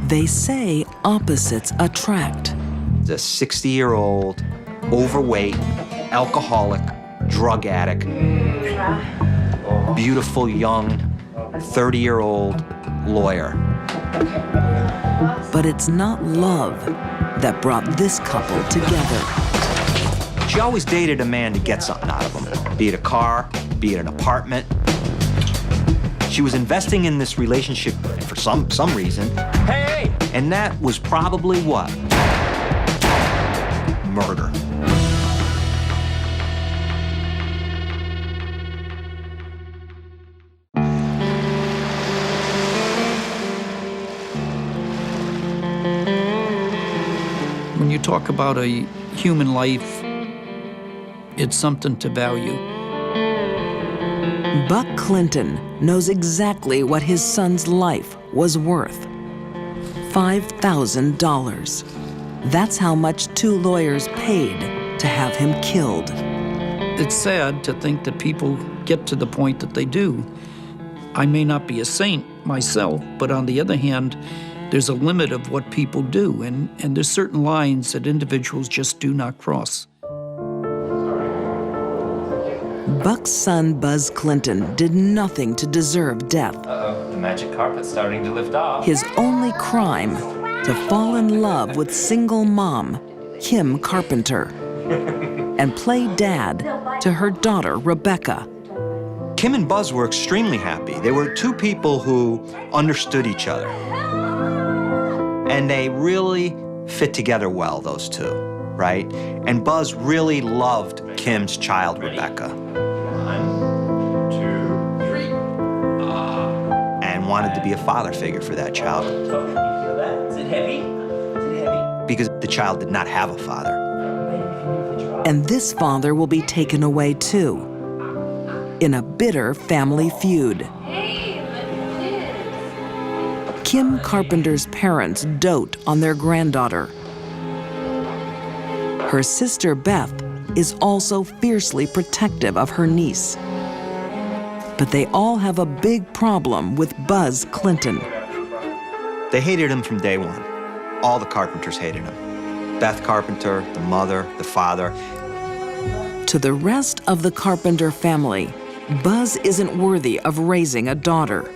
They say opposites attract. The 60-year-old, overweight, alcoholic, drug addict, beautiful young 30-year-old lawyer. But it's not love that brought this couple together. She always dated a man to get something out of him, be it a car, be it an apartment. She was investing in this relationship for some reason. Hey! And that was probably what? Murder. When you talk about a human life, it's something to value. Buck Clinton knows exactly what his son's life was worth. $5,000. That's how much two lawyers paid to have him killed. It's sad to think that people get to the point that they do. I may not be a saint myself, but on the other hand, there's a limit of what people do, and there's certain lines that individuals just do not cross. Buck's son, Buzz Clinton, did nothing to deserve death. Uh-oh, the magic carpet's starting to lift off. His only crime, to fall in love with single mom, Kim Carpenter, and play dad to her daughter, Rebecca. Kim and Buzz were extremely happy. They were two people who understood each other. And they really fit together well, those two, right? And Buzz really loved Kim's child, Rebecca. 1, 2, 3. And wanted to be a father figure for that child. You feel that? Is it heavy? Is it heavy? Because the child did not have a father. And this father will be taken away too, in a bitter family feud. Kim Carpenter's parents dote on their granddaughter. Her sister Beth is also fiercely protective of her niece. But they all have a big problem with Buzz Clinton. They hated him from day one. All the Carpenters hated him. Beth Carpenter, the mother, the father. To the rest of the Carpenter family, Buzz isn't worthy of raising a daughter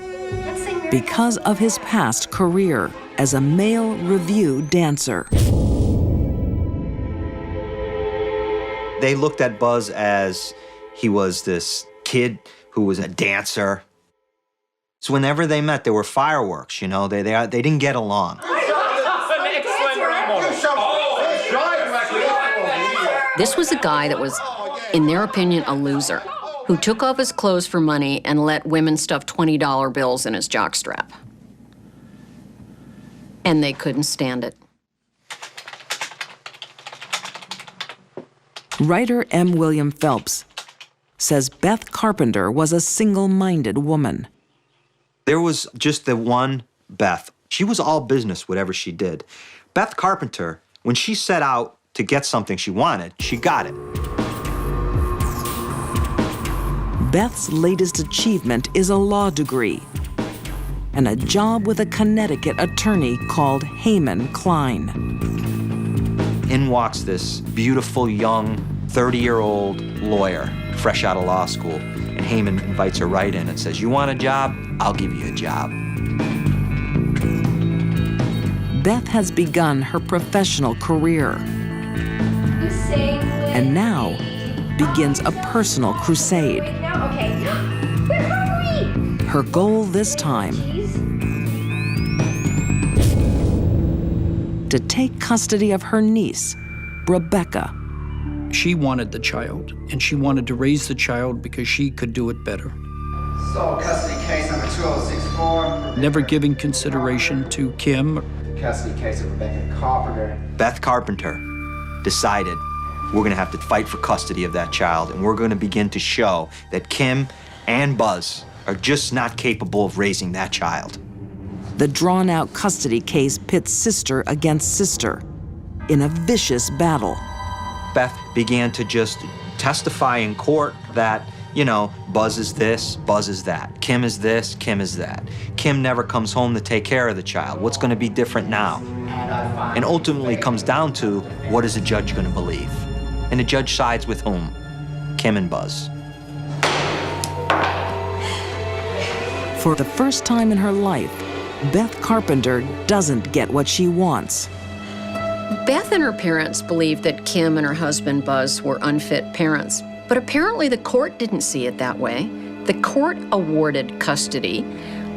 because of his past career as a male revue dancer. They looked at Buzz as he was this kid who was a dancer. So whenever they met, there were fireworks, you know, they didn't get along. This was a guy that was, in their opinion, a loser, who took off his clothes for money and let women stuff $20 bills in his jockstrap. And they couldn't stand it. Writer M. William Phelps says Beth Carpenter was a single-minded woman. There was just the one Beth. She was all business, whatever she did. Beth Carpenter, when she set out to get something she wanted, she got it. Beth's latest achievement is a law degree and a job with a Connecticut attorney called Heyman Klein. In walks this beautiful young 30-year-old lawyer, fresh out of law school, and Heyman invites her right in and says, "You want a job? I'll give you a job." Beth has begun her professional career and now begins a personal crusade. Her goal this time, to take custody of her niece, Rebecca. She wanted the child, and she wanted to raise the child because she could do it better. Sole custody case number 2064. Never giving consideration to Kim. Custody case of Rebecca Carpenter. Beth Carpenter decided we're gonna have to fight for custody of that child, and we're gonna begin to show that Kim and Buzz are just not capable of raising that child. The drawn-out custody case pits sister against sister in a vicious battle. Beth began to just testify in court that You know, Buzz is this, Buzz is that. Kim is this, Kim is that. Kim never comes home to take care of the child. What's going to be different now? And ultimately comes down to, what is the judge going to believe? And the judge sides with whom? Kim and Buzz. For the first time in her life, Beth Carpenter doesn't get what she wants. Beth and her parents believed that Kim and her husband Buzz were unfit parents, but apparently the court didn't see it that way. The court awarded custody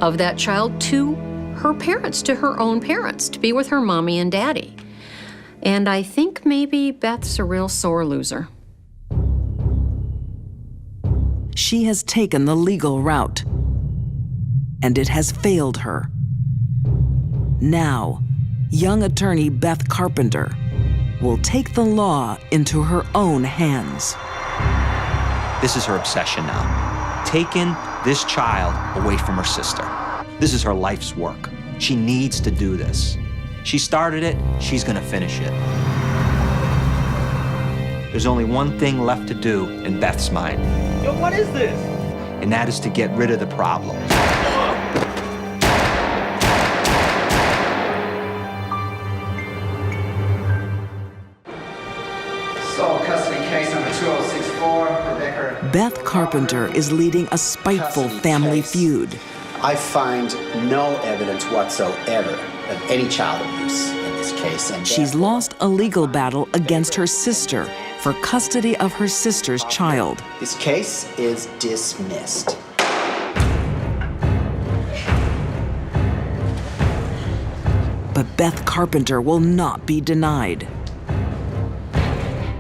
of that child to her parents, to her own parents, to be with her mommy and daddy. And I think maybe Beth's a real sore loser. She has taken the legal route, and it has failed her. Now, young attorney Beth Carpenter will take the law into her own hands. This is her obsession now. Taking this child away from her sister. This is her life's work. She needs to do this. She started it, she's gonna finish it. There's only one thing left to do in Beth's mind. Yo, what is this? And that is to get rid of the problem. Sole custody case number 2064, Rebecca. Beth Carpenter is leading a spiteful Custody family case. feud. I find no evidence whatsoever of any child abuse in this case. And She's lost a legal battle against her sister for custody of her sister's child. This case is dismissed. But Beth Carpenter will not be denied.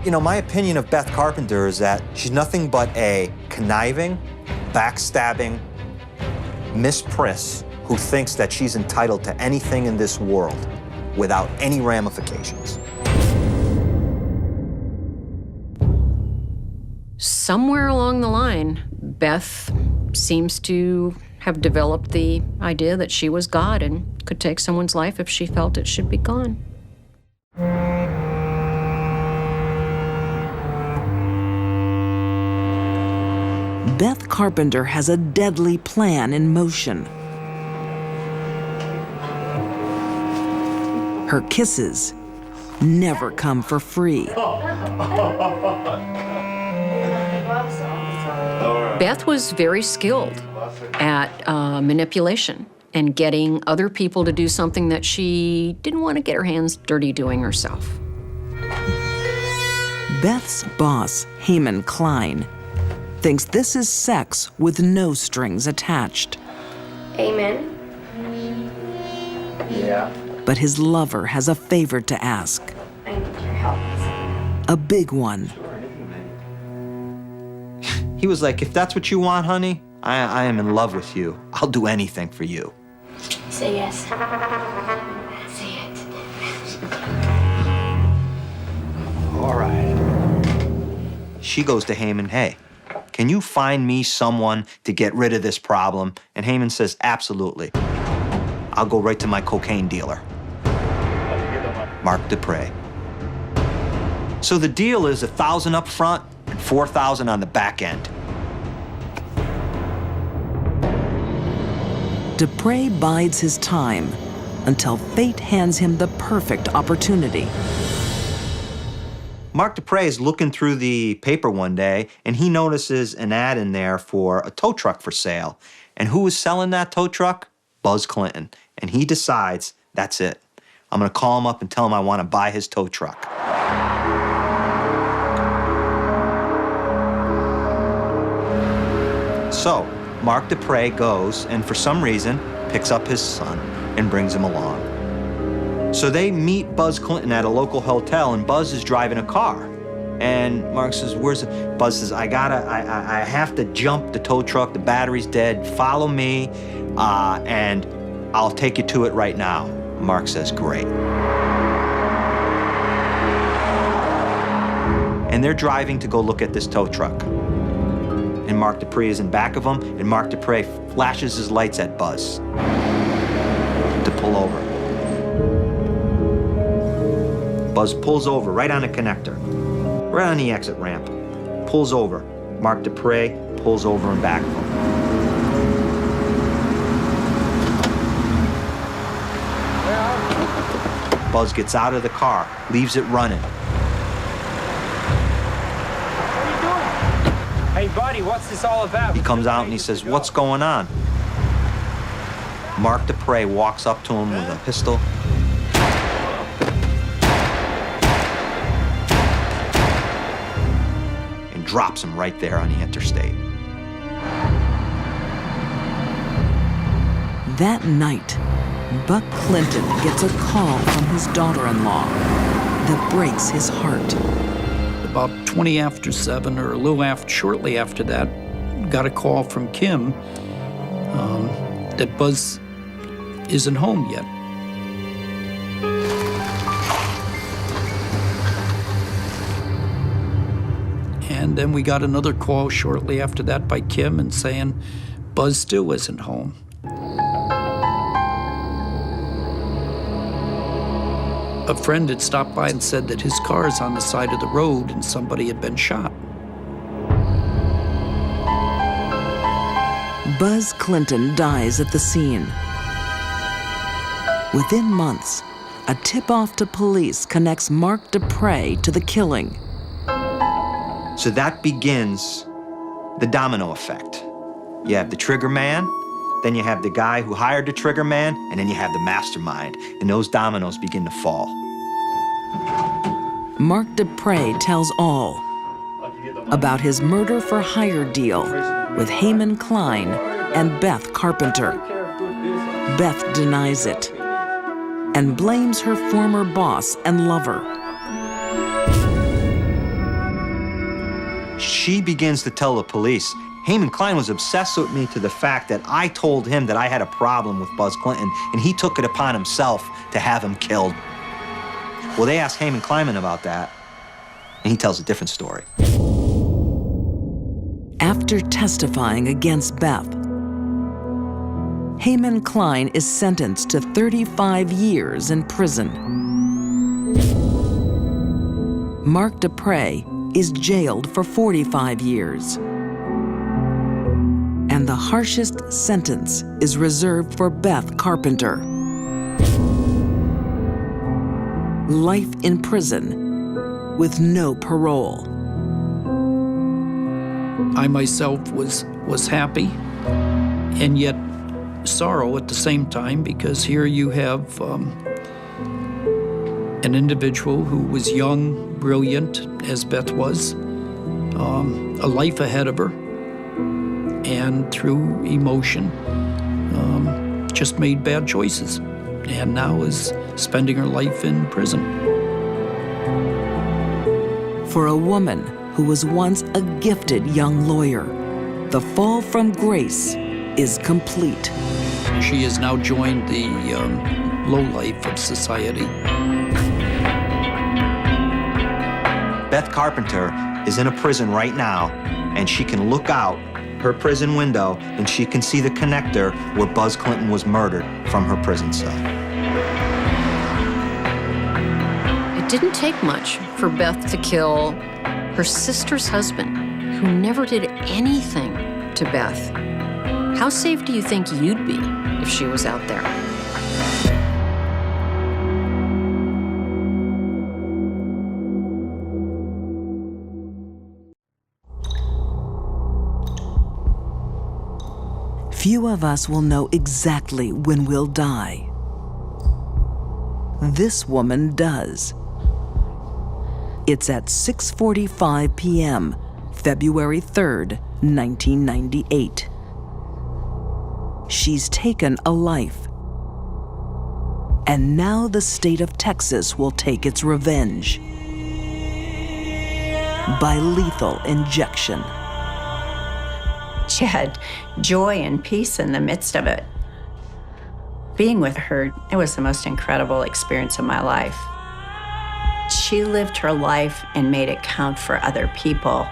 You know, my opinion of Beth Carpenter is that she's nothing but a conniving, backstabbing Miss Priss who thinks that she's entitled to anything in this world without any ramifications. Somewhere along the line, Beth seems to have developed the idea that she was God and could take someone's life if she felt it should be gone. Beth Carpenter has a deadly plan in motion. Her kisses never come for free. Beth was very skilled at manipulation and getting other people to do something that she didn't want to get her hands dirty doing herself. Beth's boss, Heyman Klein, thinks this is sex with no strings attached. Amen. Yeah. But his lover has a favor to ask, I need your help. a big one. He was like, if that's what you want, honey, I am in love with you. I'll do anything for you. Say yes. Say it. All right. She goes to Heyman, hey, can you find me someone to get rid of this problem? And Heyman says, absolutely. I'll go right to my cocaine dealer, Mark Dupre. So the deal is $1,000 up front and $4,000 on the back end. Dupre bides his time until fate hands him the perfect opportunity. Mark Dupre is looking through the paper one day, and he notices an ad in there for a tow truck for sale. And who is selling that tow truck? Buzz Clinton. And he decides, that's it. I'm gonna call him up and tell him I want to buy his tow truck. So, Mark Dupre goes and for some reason picks up his son and brings him along. So they meet Buzz Clinton at a local hotel, and Buzz is driving a car. And Mark says, where's it? Buzz says, I have to jump the tow truck, the battery's dead, follow me, and I'll take you to it right now. Mark says, great. And they're driving to go look at this tow truck. And Mark Dupre is in back of him, and Mark Dupre flashes his lights at Buzz to pull over. Buzz pulls over right on the connector, right on the exit ramp, pulls over. Mark Dupre pulls over in back of him. Buzz gets out of the car, leaves it running. What are you doing? Hey, buddy, what's this all about? He comes out and he says, "What's going on?" Mark Dupre walks up to him with a pistol. And drops him right there on the interstate. That night, Buck Clinton gets a call from his daughter-in-law that breaks his heart. About 20 after 7 or a little after, shortly after that, got a call from Kim that Buzz isn't home yet. And then we got another call shortly after that by Kim and saying Buzz still isn't home. A friend had stopped by and said that his car's on the side of the road and somebody had been shot. Buzz Clinton dies at the scene. Within months, a tip-off to police connects Mark Dupre to the killing. So that begins the domino effect. You have the trigger man, then you have the guy who hired the trigger man, and then you have the mastermind, and those dominoes begin to fall. Mark Dupre tells all about his murder-for-hire deal with Heyman Klein and Beth Carpenter. Beth denies it and blames her former boss and lover. She begins to tell the police, Heyman Klein was obsessed with me to the fact that I told him that I had a problem with Buzz Clinton, and he took it upon himself to have him killed. Well, they asked Heyman Kleinman about that, and he tells a different story. After testifying against Beth, Heyman Klein is sentenced to 35 years in prison. Mark Dupre is jailed for 45 years. And the harshest sentence is reserved for Beth Carpenter. Life in prison with no parole. I myself was happy and yet sorrow at the same time, because here you have an individual who was young, brilliant, as Beth was, a life ahead of her, and through emotion, just made bad choices, and now is spending her life in prison. For a woman who was once a gifted young lawyer, the fall from grace is complete. She has now joined the lowlife of society. Beth Carpenter is in a prison right now, and she can look out her prison window and she can see the connector where Buzz Clinton was murdered from her prison cell. It didn't take much for Beth to kill her sister's husband, who never did anything to Beth. How safe do you think you'd be if she was out there? Few of us will know exactly when we'll die. This woman does. It's at 6:45 p.m., February 3rd, 1998. She's taken a life. And now the state of Texas will take its revenge by lethal injection. She had joy and peace in the midst of it. Being with her, it was the most incredible experience of my life. She lived her life and made it count for other people.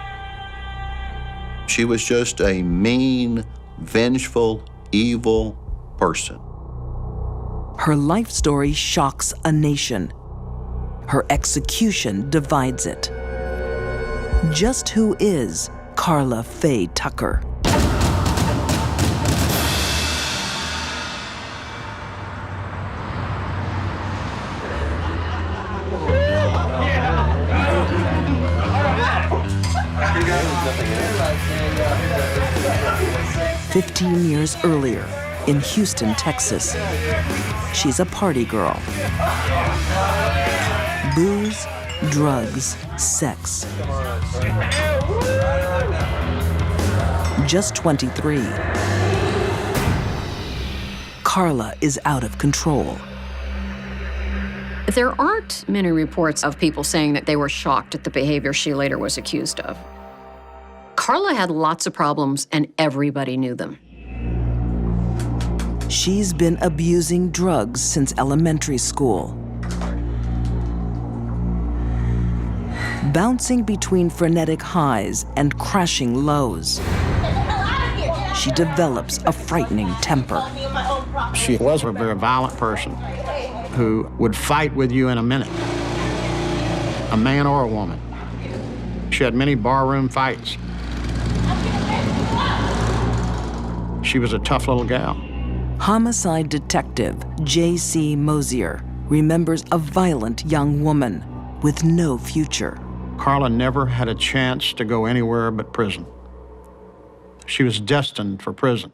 She was just a mean, vengeful, evil person. Her life story shocks a nation. Her execution divides it. Just who is Carla Faye Tucker. "15 years earlier, in Houston, Texas, she's a party girl. Booze, drugs, sex. Just 23. Carla is out of control. There aren't many reports of people saying that they were shocked at the behavior she later was accused of. Carla had lots of problems, and everybody knew them. She's been abusing drugs since elementary school. Bouncing between frenetic highs and crashing lows. She develops a frightening temper. She was a very violent person who would fight with you in a minute, a man or a woman. She had many barroom fights. She was a tough little gal. Homicide detective J.C. Mosier remembers a violent young woman with no future. Carla never had a chance to go anywhere but prison. She was destined for prison.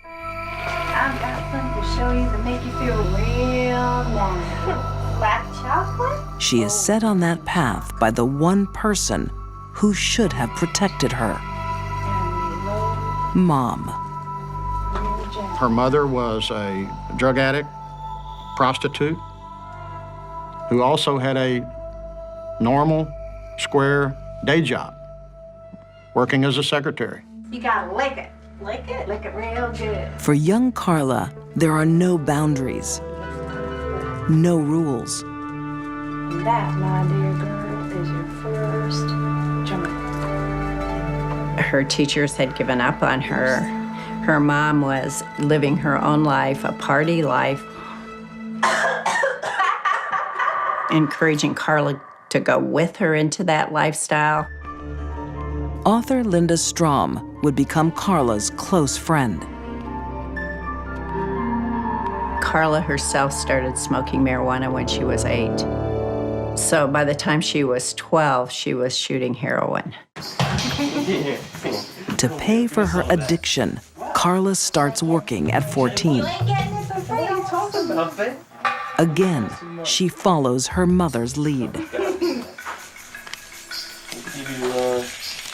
I've got something to show you that make you feel real nice. Black chocolate? She is set on that path by the one person who should have protected her. Mom. Her mother was a drug addict, prostitute, who also had a normal, square day job, working as a secretary. You gotta lick it. Lick it real good. For young Carla, there are no boundaries, no rules. That, my dear girl, is your first joint. Her teachers had given up on her. Her mom was living her own life, a party life, encouraging Carla to go with her into that lifestyle. Author Linda Strom would become Carla's close friend. Carla herself started smoking marijuana when she was 8. So by the time she was 12, she was shooting heroin. To pay for her addiction, Carla starts working at 14. Again, she follows her mother's lead.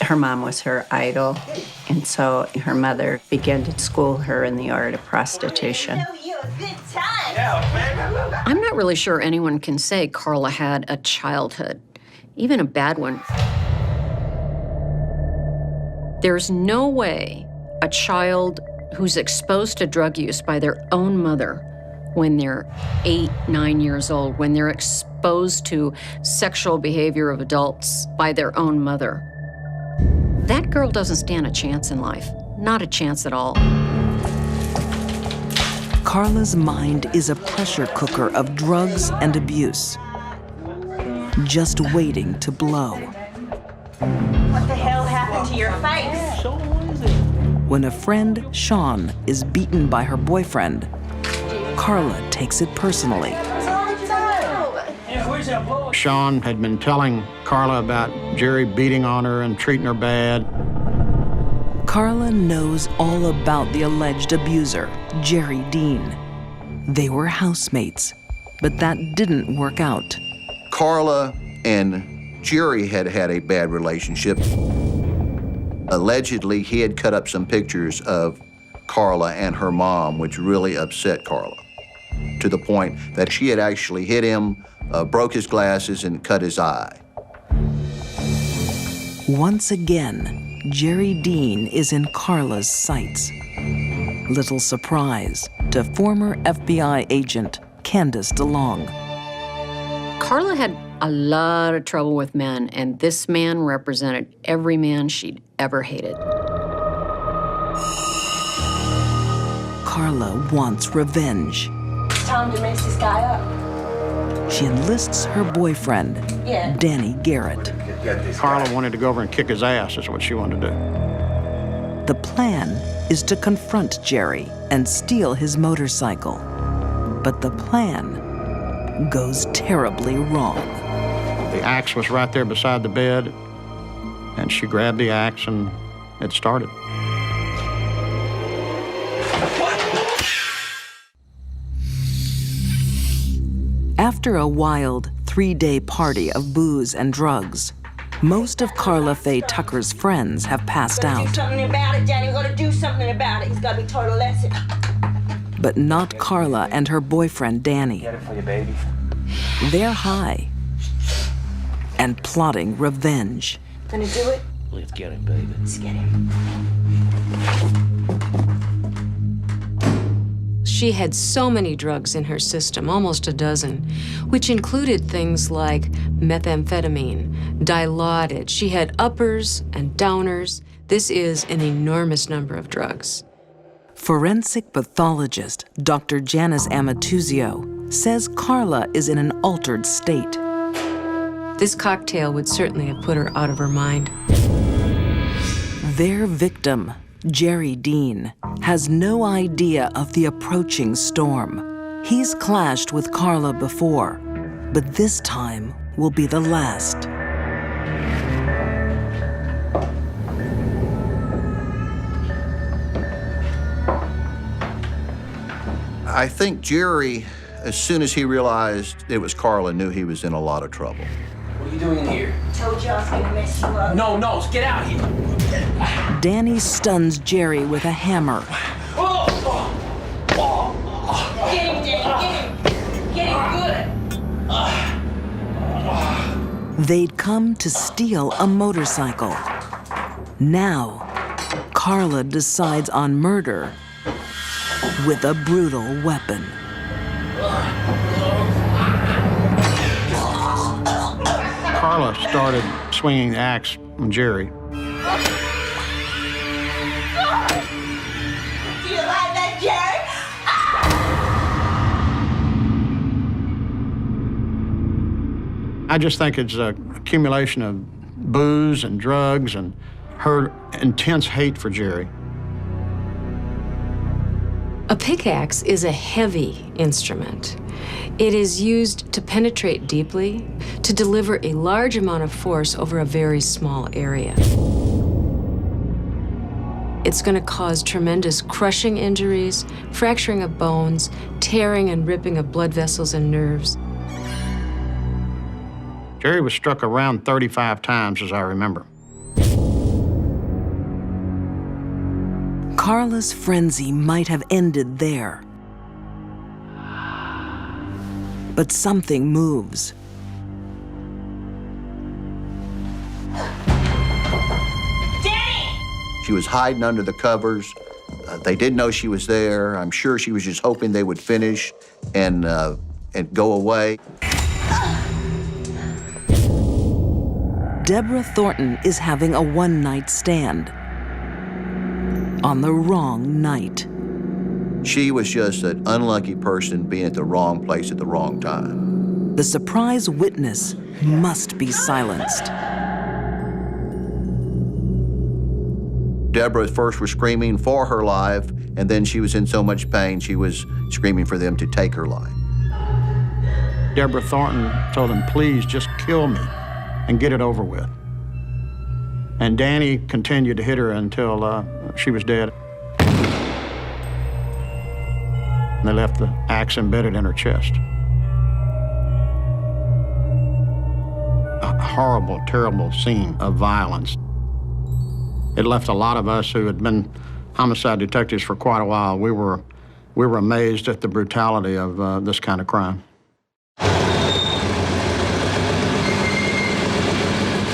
Her mom was her idol, and so her mother began to school her in the art of prostitution. I'm not really sure anyone can say Carla had a childhood, even a bad one. There's no way a child who's exposed to drug use by their own mother when they're 8, 9 years old, when they're exposed to sexual behavior of adults by their own mother, that girl doesn't stand a chance in life. Not a chance at all. Carla's mind is a pressure cooker of drugs and abuse, just waiting to blow. What the hell happened to your face? When a friend, Sean, is beaten by her boyfriend, Carla takes it personally. Sean had been telling Carla about Jerry beating on her and treating her bad. Carla knows all about the alleged abuser, Jerry Dean. They were housemates, but that didn't work out. Carla and Jerry had had a bad relationship. Allegedly, he had cut up some pictures of Carla and her mom, which really upset Carla, to the point that she had actually hit him, broke his glasses, and cut his eye. Once again, Jerry Dean is in Carla's sights. Little surprise to former FBI agent Candice DeLong. Carla had a lot of trouble with men, and this man represented every man she'd ever hated. Carla wants revenge. It's time to mess this guy up. she enlists her boyfriend, Danny Garrett. Carla wanted to go over and kick his ass, is what she wanted to do. The plan is to confront Jerry and steal his motorcycle. But the plan goes terribly wrong. The axe was right there beside the bed, and she grabbed the axe and it started. After a wild 3-day party of booze and drugs, most of Carla Faye Tucker's friends have passed out. Do something about it, Danny. We're gonna do something about it. He's gotta be taught a lesson. But not Carla and her boyfriend, Danny. Get it for you, baby. They're high and plotting revenge. Gonna do it? Let's get him, baby. Let's get him. She had so many drugs in her system, almost a dozen, which included things like methamphetamine, Dilaudid. She had uppers and downers. This is an enormous number of drugs. Forensic pathologist Dr. Janis Amatuzio says Carla is in an altered state. This cocktail would certainly have put her out of her mind. Their victim, Jerry Dean, has no idea of the approaching storm. He's clashed with Carla before, but this time will be the last. I think Jerry, as soon as he realized it was Carla, knew he was in a lot of trouble. What are you doing in here? Told you I was gonna mess you up. No, get out here. Danny stuns Jerry with a hammer. Get him, Danny, get him. Get him good. They'd come to steal a motorcycle. Now, Carla decides on murder with a brutal weapon. Carla started swinging the axe on Jerry. Do you like that, Jerry? I just think it's an accumulation of booze and drugs and her intense hate for Jerry. A pickaxe is a heavy instrument. It is used to penetrate deeply, to deliver a large amount of force over a very small area. It's going to cause tremendous crushing injuries, fracturing of bones, tearing and ripping of blood vessels and nerves. Jerry was struck around 35 times, as I remember. Carla's frenzy might have ended there. But something moves. Danny! She was hiding under the covers. They didn't know she was there. I'm sure she was just hoping they would finish and go away. Deborah Thornton is having a one-night stand on the wrong night. She was just an unlucky person being at the wrong place at the wrong time. The surprise witness must be silenced. Deborah first was screaming for her life, and then she was in so much pain, she was screaming for them to take her life. Deborah Thornton told him, please just kill me and get it over with. And Danny continued to hit her until she was dead. And they left the axe embedded in her chest. A horrible, terrible scene of violence. It left a lot of us who had been homicide detectives for quite a while. We were amazed at the brutality of this kind of crime.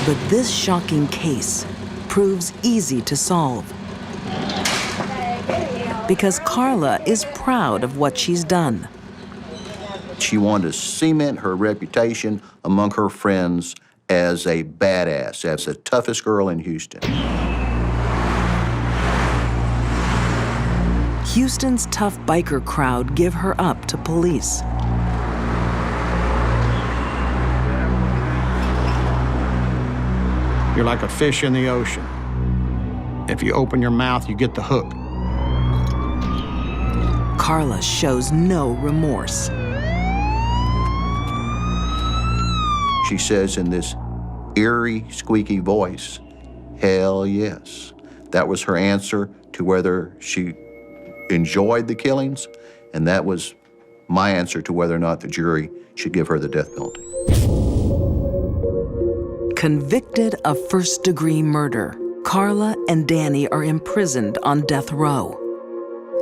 But this shocking case proves easy to solve. Because Carla is proud of what she's done. She wanted to cement her reputation among her friends as a badass, as the toughest girl in Houston. Houston's tough biker crowd give her up to police. You're like a fish in the ocean. If you open your mouth, you get the hook. Carla shows no remorse. She says in this eerie, squeaky voice, hell yes. That was her answer to whether she enjoyed the killings, and that was my answer to whether or not the jury should give her the death penalty. Convicted of first-degree murder, Carla and Danny are imprisoned on death row.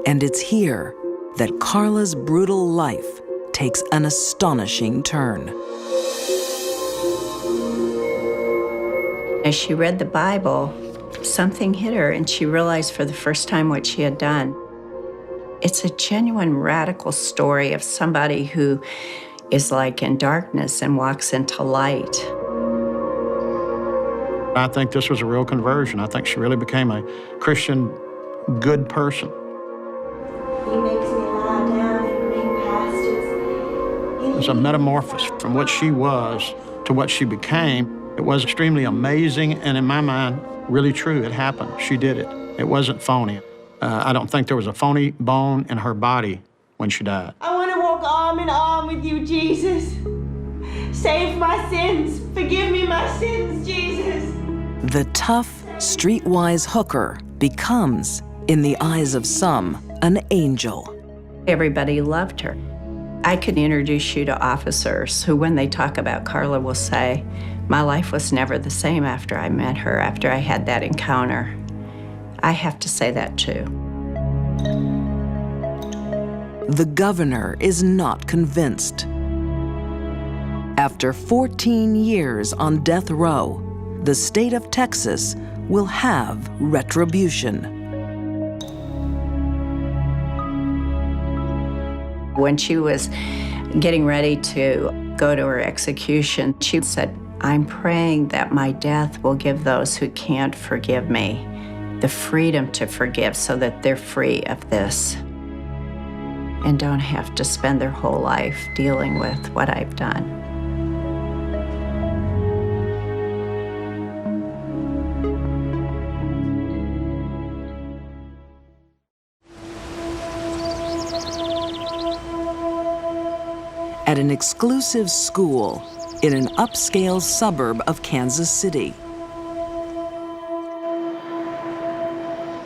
And it's here that Carla's brutal life takes an astonishing turn. As she read the Bible, something hit her and she realized for the first time what she had done. It's a genuine radical story of somebody who is like in darkness and walks into light. I think this was a real conversion. I think she really became a Christian, good person. He makes me lie down in green pastures. It was a metamorphosis from what she was to what she became. It was extremely amazing, and in my mind, really true. It happened. She did it. It wasn't phony. I don't think there was a phony bone in her body when she died. I want to walk arm in arm with you, Jesus. Save my sins. Forgive me my sins, Jesus. The tough, streetwise hooker becomes, in the eyes of some, an angel. Everybody loved her. I could introduce you to officers who, when they talk about Carla, will say, my life was never the same after I met her, after I had that encounter. I have to say that too. The governor is not convinced. After 14 years on death row, the state of Texas will have retribution. When she was getting ready to go to her execution, she said, I'm praying that my death will give those who can't forgive me the freedom to forgive so that they're free of this and don't have to spend their whole life dealing with what I've done. At an exclusive school in an upscale suburb of Kansas City,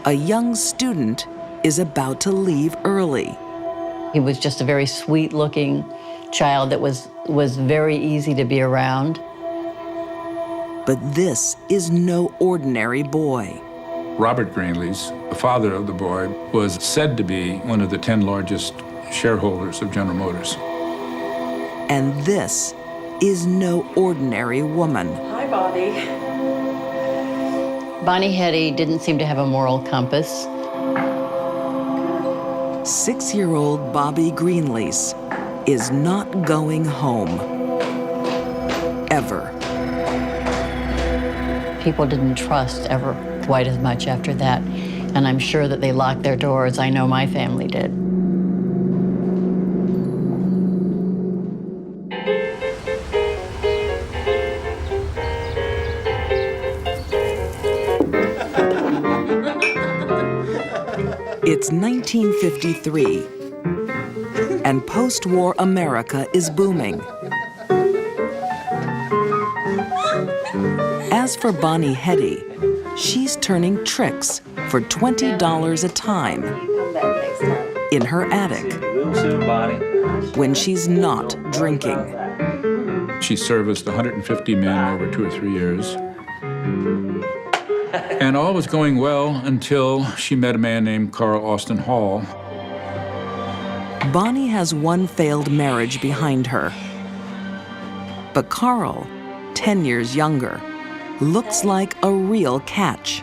a young student is about to leave early. He was just a very sweet-looking child that was very easy to be around. But this is no ordinary boy. Robert Greenlees, the father of the boy, was said to be one of the 10 largest shareholders of General Motors. And this is no ordinary woman. Hi, Bobby. Bonnie Hetty didn't seem to have a moral compass. 6-year-old Bobby Greenlees is not going home. Ever. People didn't trust ever quite as much after that, and I'm sure that they locked their doors. I know my family did. It's 1953, and post-war America is booming. As for Bonnie Hetty, she's turning tricks for $20 a time in her attic when she's not drinking. She serviced 150 men over 2 or 3 years. And all was going well until she met a man named Carl Austin Hall. Bonnie has one failed marriage behind her. But Carl, 10 years younger, looks like a real catch.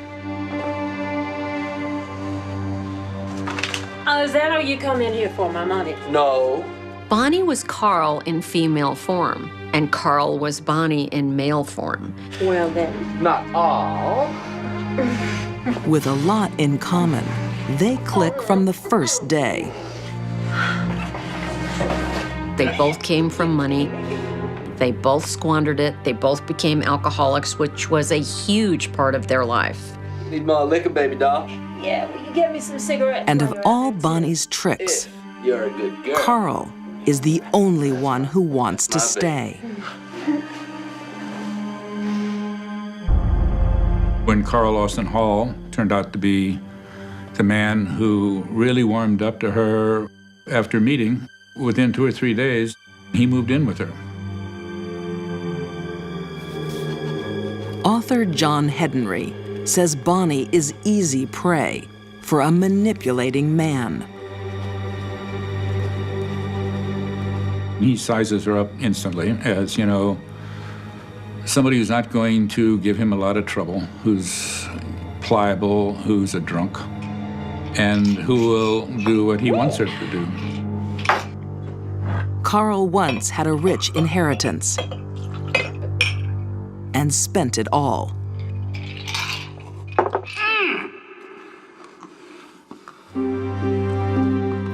Oh, is that all you come in here for, my money? No. Bonnie was Carl in female form, and Carl was Bonnie in male form. Well, then. Not all. With a lot in common, they click from the first day. They both came from money. They both squandered it. They both became alcoholics, which was a huge part of their life. Need more liquor, baby doll? Yeah, will you get me some cigarettes? And of all Bonnie's tricks, You're a good girl. Carl is the only one who wants to stay. When Carl Austin Hall turned out to be the man who really warmed up to her after meeting, within 2 or 3 days, he moved in with her. Author John Hedenry says Bonnie is easy prey for a manipulating man. He sizes her up instantly as, you know, somebody who's not going to give him a lot of trouble, who's pliable, who's a drunk, and who will do what he wants her to do. Carl once had a rich inheritance and spent it all.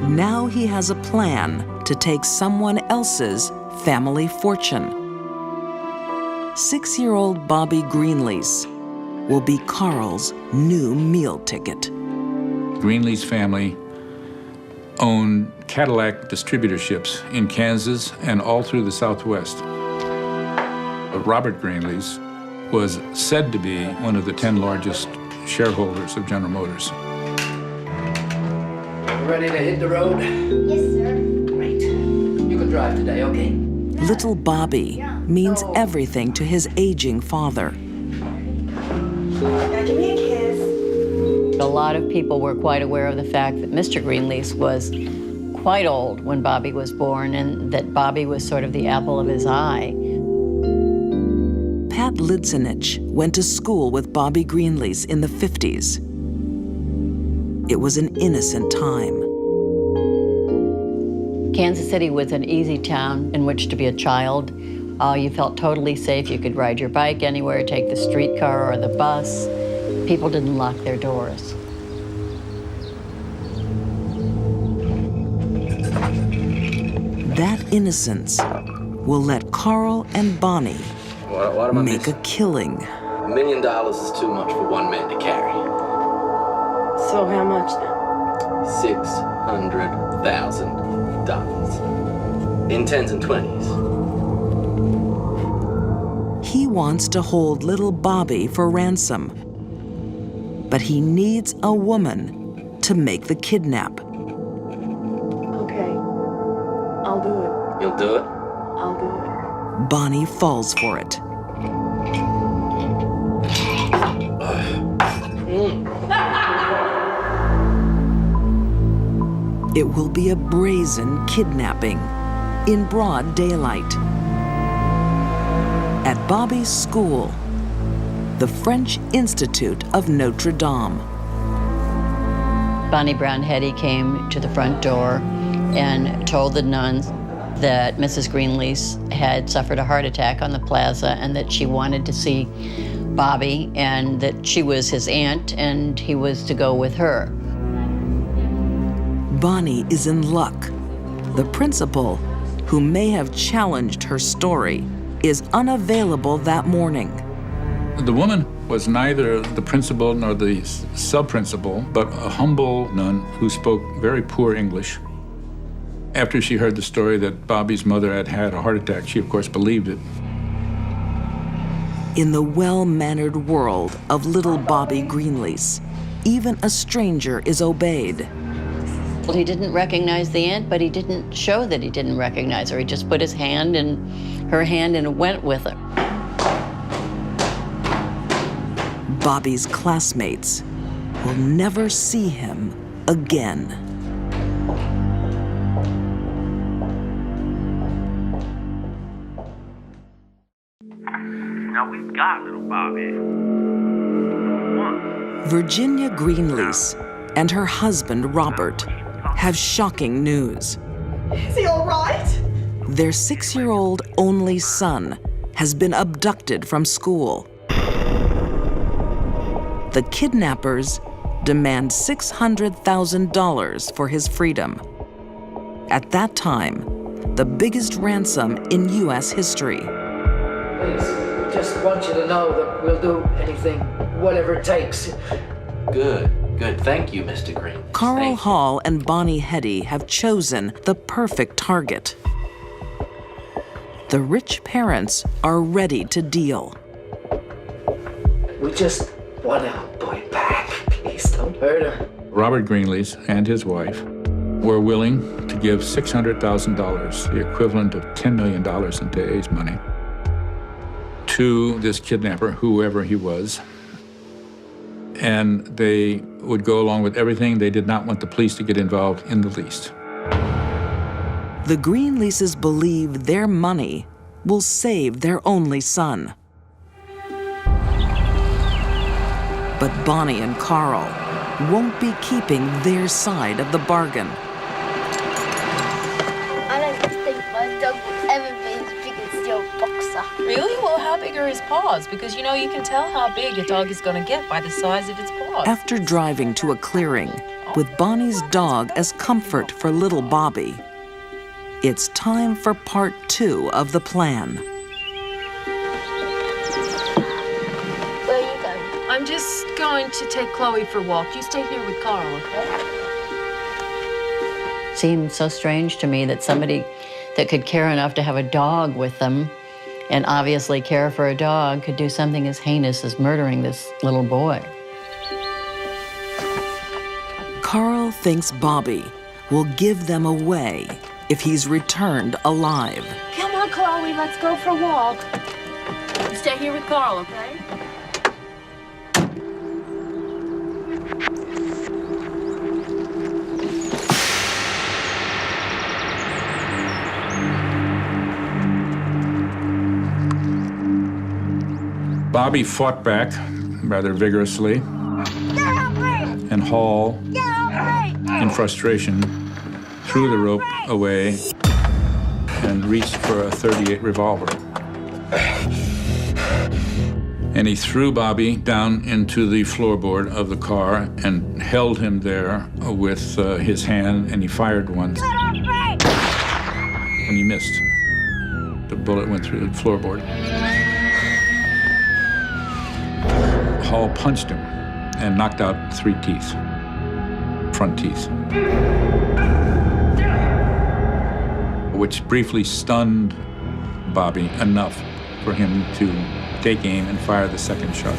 Now he has a plan to take someone else's family fortune. 6-year-old Bobby Greenlease will be Carl's new meal ticket. Greenlee's family owned Cadillac distributorships in Kansas and all through the Southwest. Robert Greenlease was said to be one of the 10 largest shareholders of General Motors. Ready to hit the road? Yes, sir. Great. You can drive today, okay? Little Bobby means everything to his aging father. Now give me a kiss. A lot of people were quite aware of the fact that Mr. Greenlease was quite old when Bobby was born, and that Bobby was sort of the apple of his eye. Pat Lidzenich went to school with Bobby Greenlease in the 50s. It was an innocent time. Kansas City was an easy town in which to be a child. You felt totally safe. You could ride your bike anywhere, take the streetcar or the bus. People didn't lock their doors. That innocence will let Carl and Bonnie What am I make missing? a killing. $1 million is too much for one man to carry. So how much then? $600,000. In 10s and 20s. He wants to hold little Bobby for ransom, but he needs a woman to make the kidnap. Okay. I'll do it. You'll do it? I'll do it. Bonnie falls for it. It will be a brazen kidnapping in broad daylight. At Bobby's school, the French Institute of Notre Dame. Bonnie Brown Hetty came to the front door and told the nuns that Mrs. Greenlease had suffered a heart attack on the plaza and that she wanted to see Bobby and that she was his aunt and he was to go with her. Bonnie is in luck. The principal, who may have challenged her story, is unavailable that morning. The woman was neither the principal nor the sub-principal, but a humble nun who spoke very poor English. After she heard the story that Bobby's mother had had a heart attack, she of course believed it. In the well-mannered world of little Bobby Greenlease, even a stranger is obeyed. Well, he didn't recognize the aunt, but he didn't show that he didn't recognize her. He just put his hand in her hand and went with her. Bobby's classmates will never see him again. Now we've got little Bobby. Virginia Greenlease and her husband, Robert, have shocking news. Is he all right? Their 6-year-old only son has been abducted from school. The kidnappers demand $600,000 for his freedom. At that time, the biggest ransom in U.S. history. Please, just want you to know that we'll do anything, whatever it takes. Good. Thank you, Mr. Green. Carl Hall and Bonnie Heddy have chosen the perfect target. The rich parents are ready to deal. We just want our boy back. Please don't hurt her. Robert Greenlease and his wife were willing to give $600,000, the equivalent of $10 million in today's money, to this kidnapper, whoever he was. And they would go along with everything. They did not want the police to get involved in the least. The Greenleases believe their money will save their only son. But Bonnie and Carl won't be keeping their side of the bargain. I don't think my dog will ever be as big as your boxer. Really? Well, how big are his paws? Because, you know, you can tell how big a dog is going to get by the size of its paws. After driving to a clearing, with Bonnie's dog as comfort for little Bobby, it's time for part 2 of the plan. Where are you going? I'm just going to take Chloe for a walk. You stay here with Carl, okay? Seemed so strange to me that somebody that could care enough to have a dog with them and obviously care for a dog could do something as heinous as murdering this little boy. Carl thinks Bobby will give them away if he's returned alive. Come on, Chloe, let's go for a walk. You stay here with Carl, okay? Bobby fought back rather vigorously, and Hall, in frustration, threw the rope away and reached for a .38 revolver. And he threw Bobby down into the floorboard of the car and held him there with his hand, and he fired once. And he missed. The bullet went through the floorboard. Hall punched him and knocked out 3 teeth, front teeth, which briefly stunned Bobby enough for him to take aim and fire the second shot.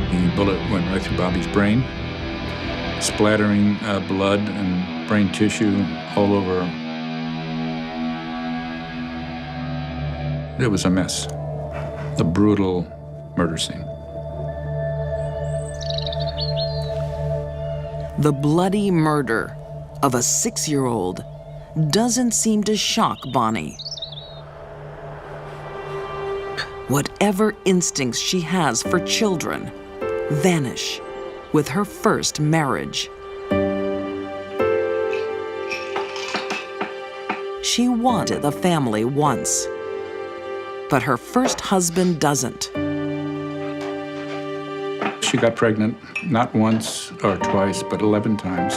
The bullet went right through Bobby's brain, splattering blood and brain tissue all over. It was a mess, a brutal murder scene. The bloody murder of a 6-year-old doesn't seem to shock Bonnie. Whatever instincts she has for children vanish with her first marriage. She wanted a family once, but her first husband doesn't. She got pregnant not once or twice, but 11 times.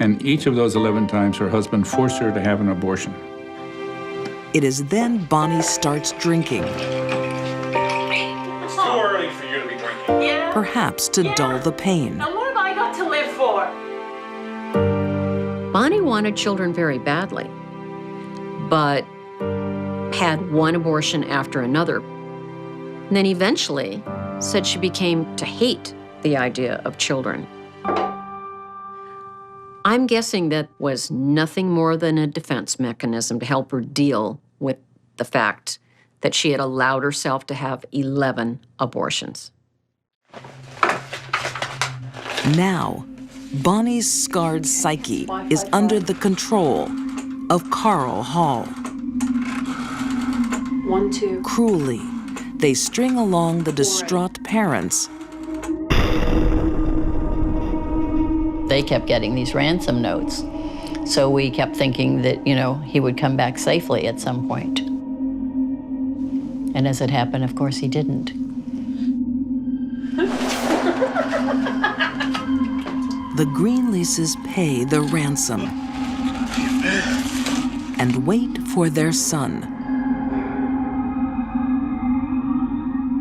And each of those 11 times, her husband forced her to have an abortion. It is then Bonnie starts drinking. It's too early for you to be drinking. Yeah? Perhaps to dull the pain. And what have I got to live for? Bonnie wanted children very badly, but had one abortion after another. And then eventually said she became to hate the idea of children. I'm guessing that was nothing more than a defense mechanism to help her deal with the fact that she had allowed herself to have 11 abortions. Now, Bonnie's scarred psyche is under the control of Carl Hall. 1, 2. Cruelly, they string along the distraught parents. They kept getting these ransom notes. So we kept thinking that, you know, he would come back safely at some point. And as it happened, of course, he didn't. The the Greenleases pay the ransom and wait for their son.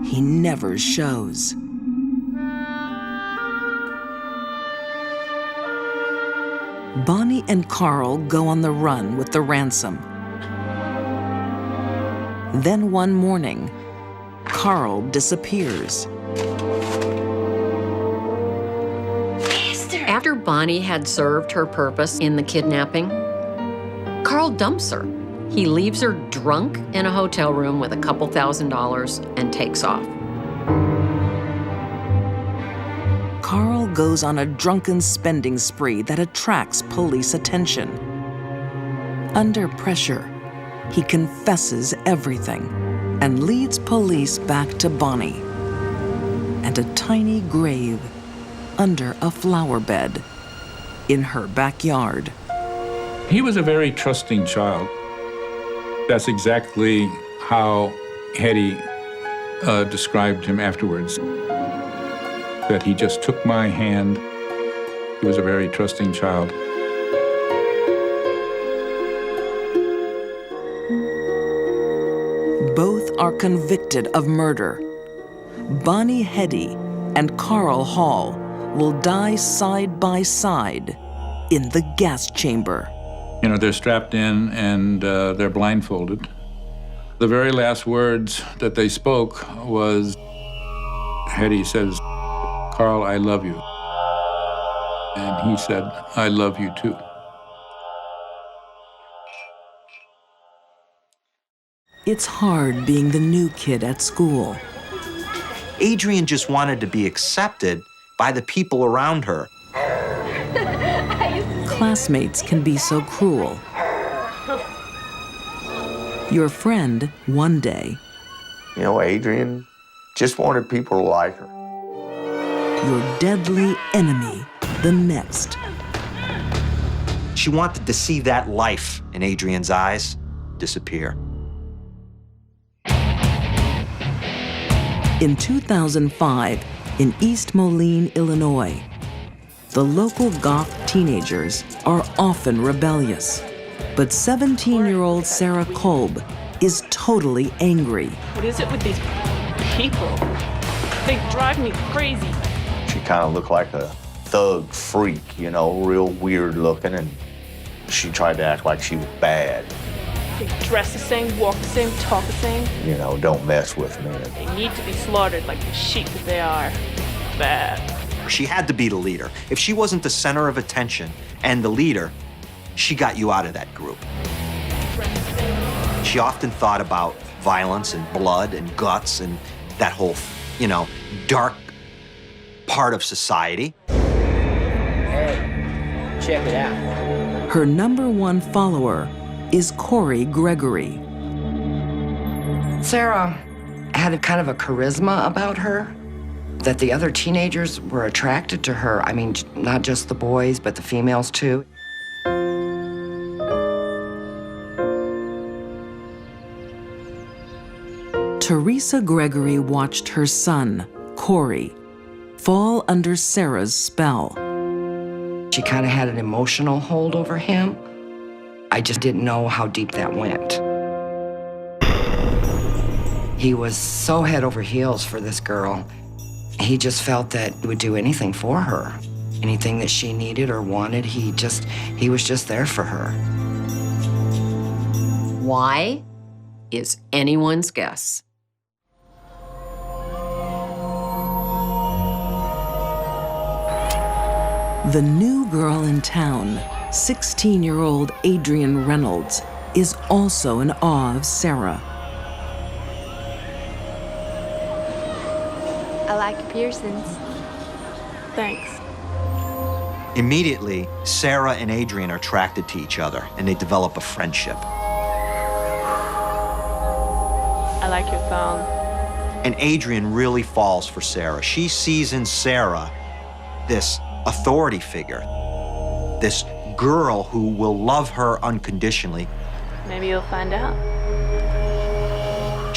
He never shows. Bonnie and Carl go on the run with the ransom. Then one morning, Carl disappears. After Bonnie had served her purpose in the kidnapping, Carl dumps her. He leaves her drunk in a hotel room with a couple $1,000s and takes off. Carl goes on a drunken spending spree that attracts police attention. Under pressure, he confesses everything and leads police back to Bonnie and a tiny grave under a flower bed in her backyard. He was a very trusting child. That's exactly how Hetty described him afterwards. That he just took my hand. He was a very trusting child. Both are convicted of murder. Bonnie Hetty and Carl Hall will die side by side in the gas chamber. You know, they're strapped in and they're blindfolded. The very last words that they spoke was, Hetty says, "Carl, I love you." And he said, "I love you too." It's hard being the new kid at school. Adrienne just wanted to be accepted by the people around her. Classmates can be so cruel. Your friend, one day, You know, Adrienne just wanted people to like her. Your deadly enemy, the next. She wanted to see that life in Adrienne's eyes disappear. In 2005, in East Moline, Illinois, the local goth teenagers are often rebellious. But 17-year-old Sarah Kolb is totally angry. What is it with these people? They drive me crazy. She kind of looked like a thug freak, you know, real weird looking, and she tried to act like she was bad. They dress the same, walk the same, talk the same. You know, don't mess with me. They need to be slaughtered like the sheep that they are. Bad. She had to be the leader. If she wasn't the center of attention and the leader, she got you out of that group. She often thought about violence and blood and guts and that whole, you know, dark part of society. Hey, check it out. Her #1 follower is Corey Gregory. Sarah had a kind of a charisma about her that the other teenagers were attracted to her. I mean, not just the boys, but the females too. Teresa Gregory watched her son, Corey, fall under Sarah's spell. She kind of had an emotional hold over him. I just didn't know how deep that went. He was so head over heels for this girl. He just felt that he would do anything for her. Anything that she needed or wanted, he was just there for her. Why is anyone's guess. The new girl in town, 16-year-old Adrienne Reynolds, is also in awe of Sarah. I like your piercings. Thanks. Immediately, Sarah and Adrienne are attracted to each other, and they develop a friendship. I like your thong. And Adrienne really falls for Sarah. She sees in Sarah this authority figure, this girl who will love her unconditionally. Maybe you'll find out.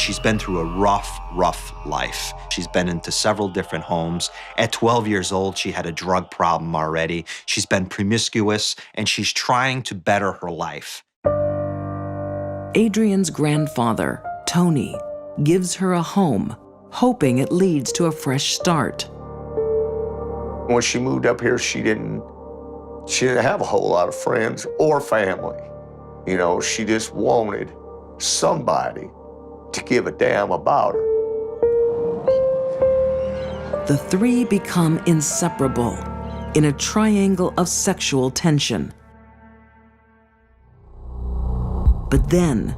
she's been through a rough, rough life. She's been into several different homes. At 12 years old, she had a drug problem already. She's been promiscuous, and she's trying to better her life. Adrian's grandfather, Tony, gives her a home, hoping it leads to a fresh start. When she moved up here, she didn't have a whole lot of friends or family. You know, she just wanted somebody to give a damn about her. The three become inseparable in a triangle of sexual tension. But then,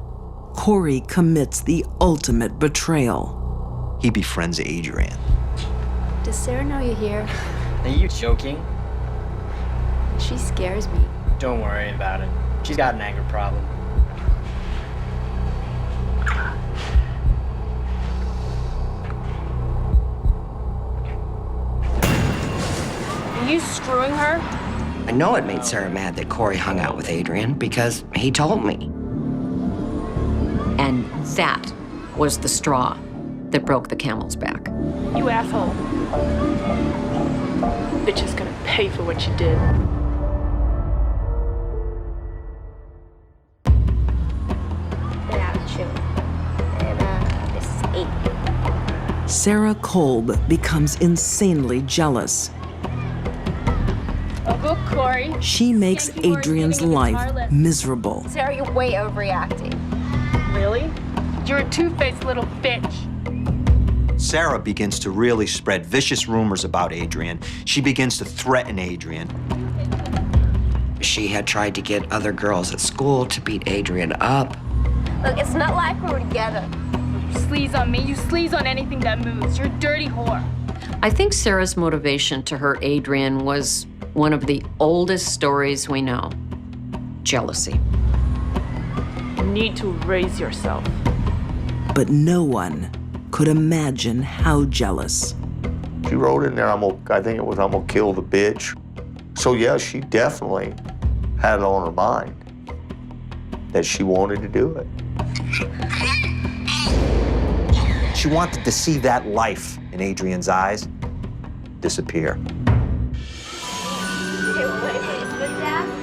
Corey commits the ultimate betrayal. He befriends Adrian. Does Sarah know you're here? Are you joking? She scares me. Don't worry about it. She's got an anger problem. Are you screwing her? I know it made Sarah mad that Corey hung out with Adrian because he told me. And that was the straw that broke the camel's back. You asshole. Bitch is gonna pay for what you did. This is 8. Sarah Kolb becomes insanely jealous. Oh, go, Corey. She makes Adrian's life miserable. Sarah, you're way overreacting. Really? You're a two-faced little bitch. Sarah begins to really spread vicious rumors about Adrian. She begins to threaten Adrian. She had tried to get other girls at school to beat Adrian up. Look, it's not like we were together. You sleaze on me, you sleaze on anything that moves. You're a dirty whore. I think Sarah's motivation to hurt Adrian was one of the oldest stories we know: jealousy. You need to raise yourself. But no one could imagine how jealous. She wrote in there, I think it was, I'm gonna kill the bitch. So yeah, she definitely had it on her mind that she wanted to do it. She wanted to see that life in Adrian's eyes disappear.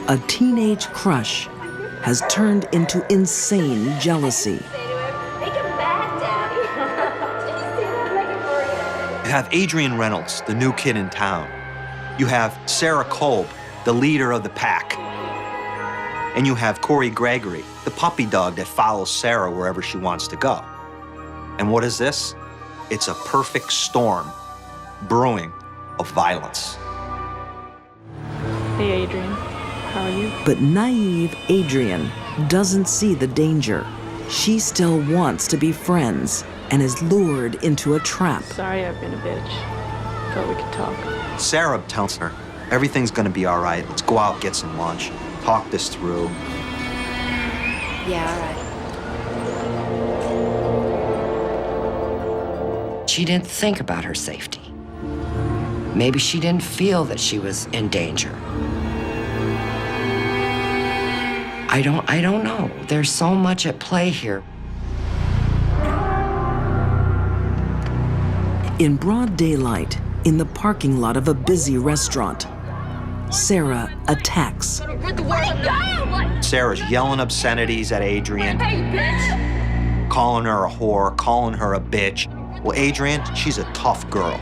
A teenage crush has turned into insane jealousy. You have Adrian Reynolds, the new kid in town. You have Sarah Kolb, the leader of the pack. And you have Corey Gregory, the puppy dog that follows Sarah wherever she wants to go. And what is this? It's a perfect storm brewing of violence. Hey, Adrian. How are you? But naive Adrian doesn't see the danger. She still wants to be friends and is lured into a trap. Sorry I've been a bitch. Thought we could talk. Sarah tells her, everything's gonna be all right. Let's go out, get some lunch, talk this through. Yeah, all right. She didn't think about her safety. Maybe she didn't feel that she was in danger. I don't know. There's so much at play here. In broad daylight, in the parking lot of a busy restaurant, Sarah attacks. Sarah's yelling obscenities at Adrian, Hey, bitch! calling her a whore, calling her a bitch. Well, Adrian, she's a tough girl.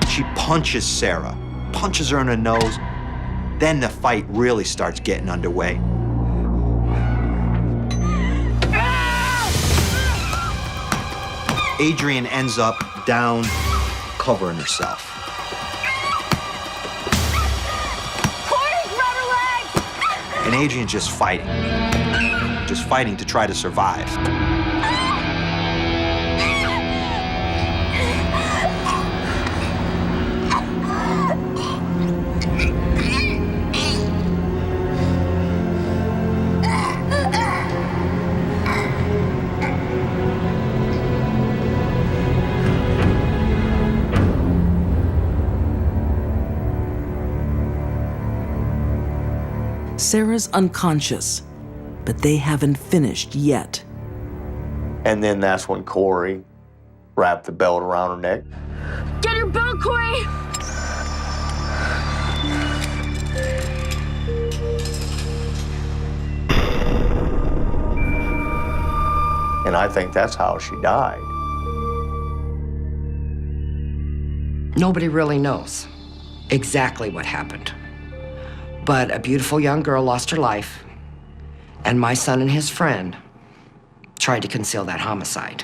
She punches Sarah, punches her in the nose. Then the fight really starts getting underway. Adrian ends up down, covering herself. Corey, grab her legs! And Adrian's just fighting to try to survive. Sarah's unconscious, but they haven't finished yet. And then that's when Corey wrapped the belt around her neck. Get your belt, Corey! And I think that's how she died. Nobody really knows exactly what happened. But a beautiful young girl lost her life, and my son and his friend tried to conceal that homicide.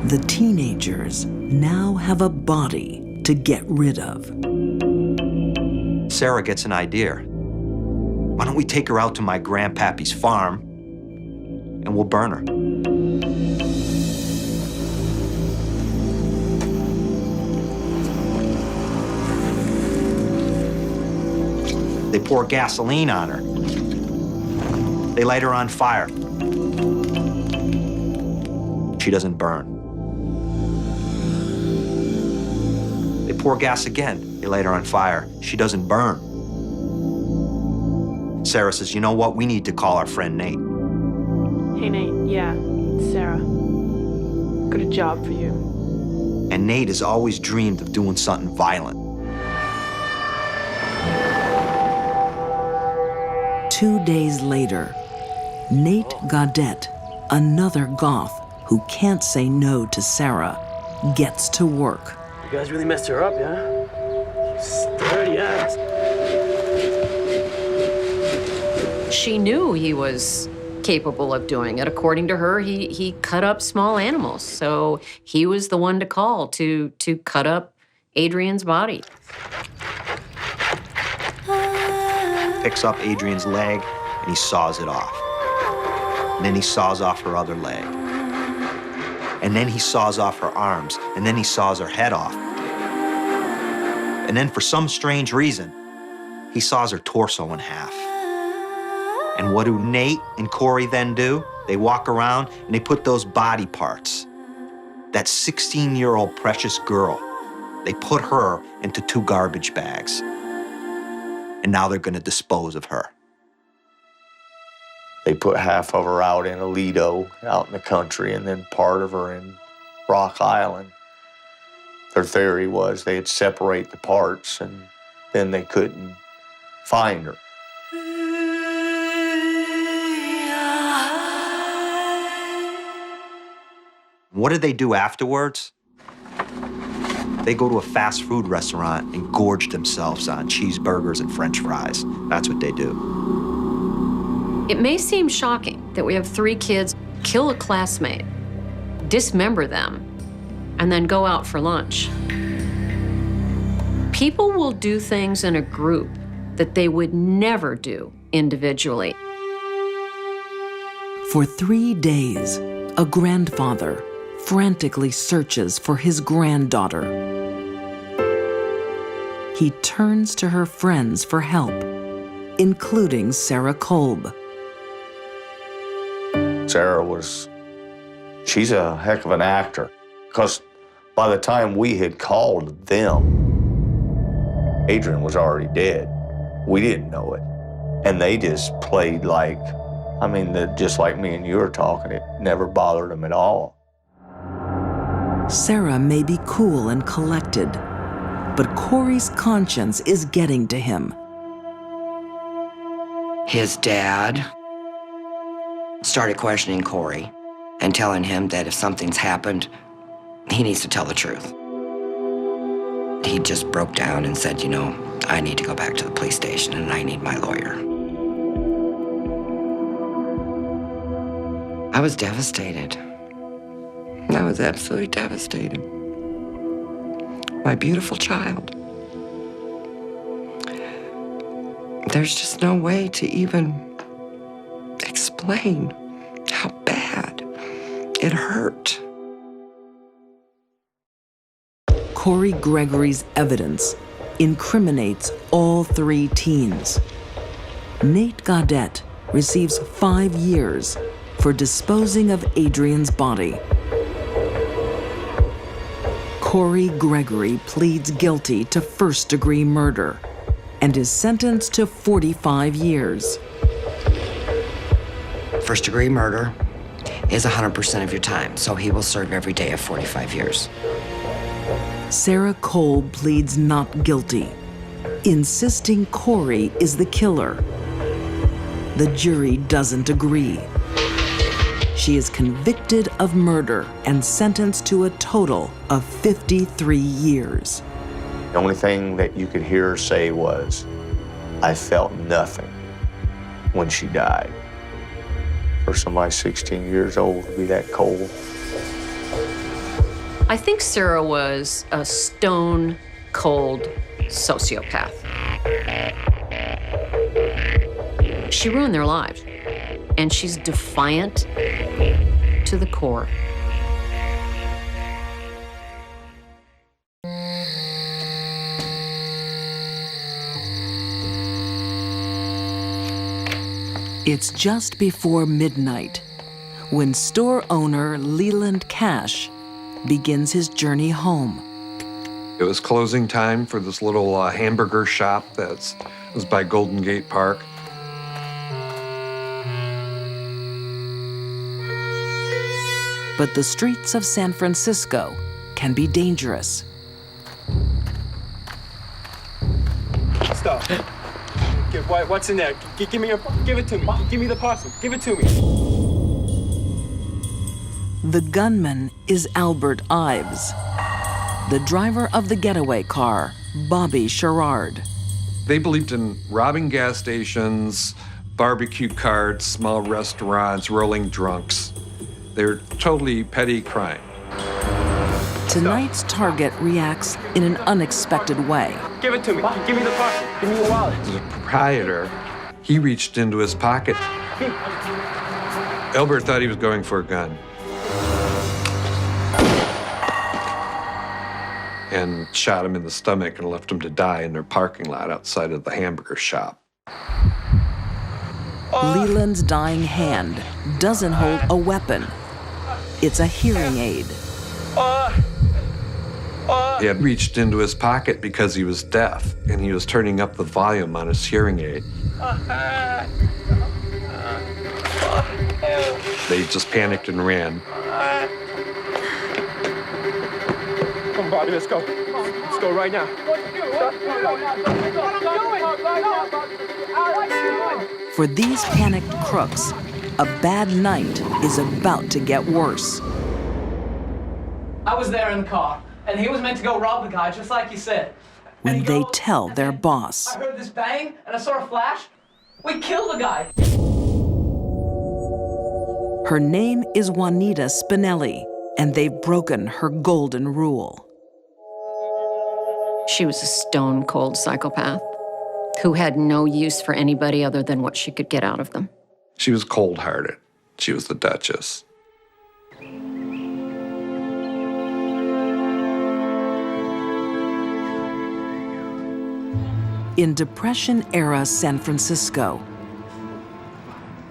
The teenagers now have a body to get rid of. Sarah gets an idea. Why don't we take her out to my grandpappy's farm and we'll burn her? They pour gasoline on her. They light her on fire. She doesn't burn. They pour gas again. They light her on fire. She doesn't burn. Sarah says, you know what? We need to call our friend Nate. Hey, Nate. Yeah, Sarah. Got a job for you. And Nate has always dreamed of doing something violent. 2 days later, Nate Gaudette, another goth who can't say no to Sarah, gets to work. You guys really messed her up, yeah? Sturdy ass. She knew he was capable of doing it. According to her, he cut up small animals. So he was the one to call to cut up Adrian's body. Picks up Adrian's leg and he saws it off. And then he saws off her other leg. And then he saws off her arms. And then he saws her head off. And then for some strange reason, he saws her torso in half. And what do Nate and Corey then do? They walk around and they put those body parts, that 16-year-old precious girl, they put her into 2 garbage bags. And now they're gonna dispose of her. They put half of her out in Aledo, out in the country, and then part of her in Rock Island. Their theory was they'd separate the parts and then they couldn't find her. What did they do afterwards? They go to a fast food restaurant and gorge themselves on cheeseburgers and French fries. That's what they do. It may seem shocking that we have 3 kids kill a classmate, dismember them, and then go out for lunch. People will do things in a group that they would never do individually. For 3 days, a grandfather frantically searches for his granddaughter. He turns to her friends for help, including Sarah Kolb. Sarah she's a heck of an actor, because by the time we had called them, Adrian was already dead. We didn't know it. And they just played like, just like me and you were talking, it never bothered them at all. Sarah may be cool and collected, but Corey's conscience is getting to him. His dad started questioning Corey and telling him that if something's happened, he needs to tell the truth. He just broke down and said, I need to go back to the police station and I need my lawyer. I was devastated. I was absolutely devastated. My beautiful child. There's just no way to even explain how bad it hurt. Corey Gregory's evidence incriminates all 3 teens. Nate Gaudette receives 5 years for disposing of Adrian's body. Corey Gregory pleads guilty to first-degree murder and is sentenced to 45 years. First-degree murder is 100% of your time, so he will serve every day of 45 years. Sarah Cole pleads not guilty, insisting Corey is the killer. The jury doesn't agree. She is convicted of murder and sentenced to a total of 53 years. The only thing that you could hear her say was, "I felt nothing when she died." For somebody 16 years old to be that cold. I think Sarah was a stone-cold sociopath. She ruined their lives, and she's defiant to the core. It's just before midnight when store owner Leland Cash begins his journey home. It was closing time for this little hamburger shop that was by Golden Gate Park. But the streets of San Francisco can be dangerous. Stop. What's in there? Give me give it to me. Give me the parcel. Give it to me. The gunman is Albert Ives, the driver of the getaway car, Bobby Sherrard. They believed in robbing gas stations, barbecue carts, small restaurants, rolling drunks. They're totally petty crime. Tonight's target reacts in an unexpected way. Give it to me. Give me the parcel. Give me your wallet. The proprietor, he reached into his pocket. Albert thought he was going for a gun. And shot him in the stomach and left him to die in their parking lot outside of the hamburger shop. Leland's dying hand doesn't hold a weapon. It's a hearing aid. He had reached into his pocket because he was deaf, and he was turning up the volume on his hearing aid. They just panicked and ran. Come on, Bobby, let's go. Let's go right now. For these panicked crooks, a bad night is about to get worse. I was there in the car, and he was meant to go rob the guy, just like you said. When they tell their boss. I heard this bang, and I saw a flash. We killed the guy. Her name is Juanita Spinelli, and they've broken her golden rule. She was a stone-cold psychopath who had no use for anybody other than what she could get out of them. She was cold-hearted. She was the Duchess. In Depression-era San Francisco,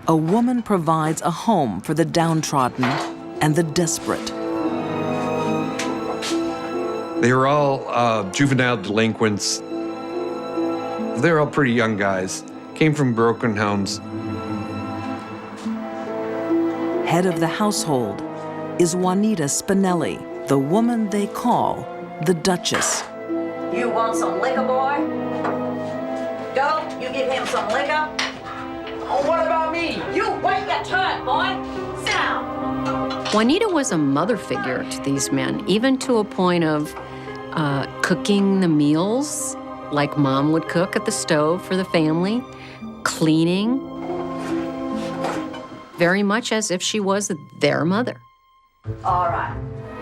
a woman provides a home for the downtrodden and the desperate. They were all juvenile delinquents. They were all pretty young guys, came from broken homes. Head of the household is Juanita Spinelli, the woman they call the Duchess. You want some liquor, boy? Go, you give him some liquor. Oh, what about me? You wait your turn, boy. Sit down. Juanita was a mother figure to these men, even to a point of cooking the meals like Mom would cook at the stove for the family, cleaning, very much as if she was their mother. All right,